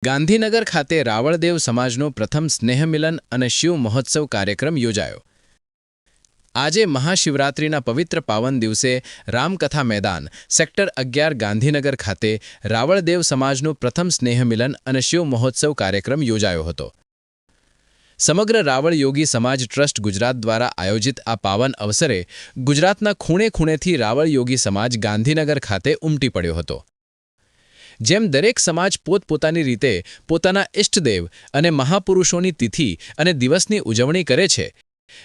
ગાંધીનગર ખાતે રાવળદેવ સમાજનો પ્રથમ સ્નેહમિલન અને શિવ મહોત્સવ કાર્યક્રમ યોજાયો। આજે મહાશિવરાત્રિના પવિત્ર પાવન દિવસે રામકથા મેદાન સેક્ટર 11 ગાંધીનગર ખાતે રાવળદેવ સમાજનો પ્રથમ સ્નેહમિલન અને શિવ મહોત્સવ કાર્યક્રમ યોજાયો હતો। સમગ્ર રાવળ યોગી સમાજ ટ્રસ્ટ ગુજરાત દ્વારા આયોજિત આ પાવન અવસરે ગુજરાતના ખૂણે ખૂણેથી રાવળ યોગી સમાજ ગાંધીનગર ખાતે ઉમટી પડ્યો હતો। જેમ દરેક સમાજ પોતપોતાની રીતે પોતાના ઇષ્ટદેવ અને મહાપુરુષોની તિથિ અને દિવસની ઉજવણી કરે છે,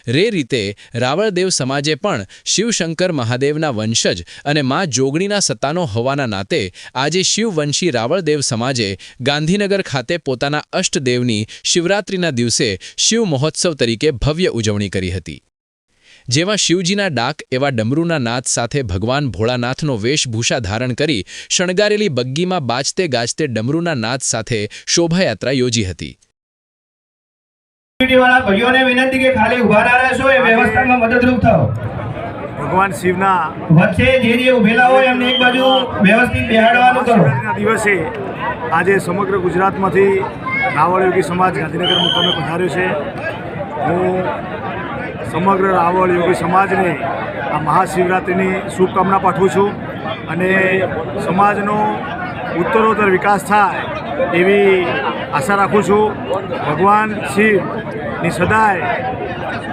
રે રીતે રાવળદેવ સમાજે પણ શિવશંકર મહાદેવના વંશજ અને મા જોગણીના સત્તાનો હોવાના નાતે આજે શિવવંશી રાવળદેવ સમાજે ગાંધીનગર ખાતે પોતાના અષ્ટદેવની શિવરાત્રિના દિવસે શિવ મહોત્સવ તરીકે ભવ્ય ઉજવણી કરી હતી। જેમાં શિવજીના ડાક એવા ડમરૂના નાદ સાથે ભગવાન ભોળાનાથનો વેશભૂષા ધારણ કરી શણગારેલી બગ્ગીમાં બાજતે ગાજતે ડમરૂના નાદ સાથે શોભાયાત્રા યોજી હતી। ભાઈઓને વિનંતી કે ખાલી ઉભા ના રહેશો, એ વ્યવસ્થામાં મદદરૂપ થાઓ। ભગવાન શિવના વચ્ચે જે ઉભેલા હોય એમને એક બાજુ વ્યવસ્થિત બેહાડવાનું કરો। દિવસે આજે સમગ્ર ગુજરાતમાંથી રાવળ યોગી સમાજ ગાંધીનગર મુકામે પધાર્યો છે। હું સમગ્ર રાવળ યોગી સમાજને આ મહાશિવરાત્રિની શુભકામના પાઠવું છું અને સમાજનો ઉત્તરોત્તર વિકાસ થાય એવી આશા રાખું છું। ભગવાન શિવની સદાય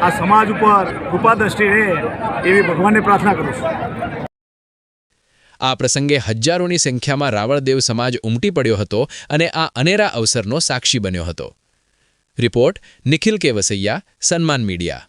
આ સમાજ ઉપર કૃપા દ્રષ્ટિ રહે એવી ભગવાનને પ્રાર્થના કરું છું। આ પ્રસંગે હજારોની સંખ્યામાં રાવળદેવ સમાજ ઉમટી પડ્યો હતો અને આ અનેરા અવસરનો સાક્ષી બન્યો હતો। રિપોર્ટ નિખિલ કે વસૈયા, સન્માન મીડિયા।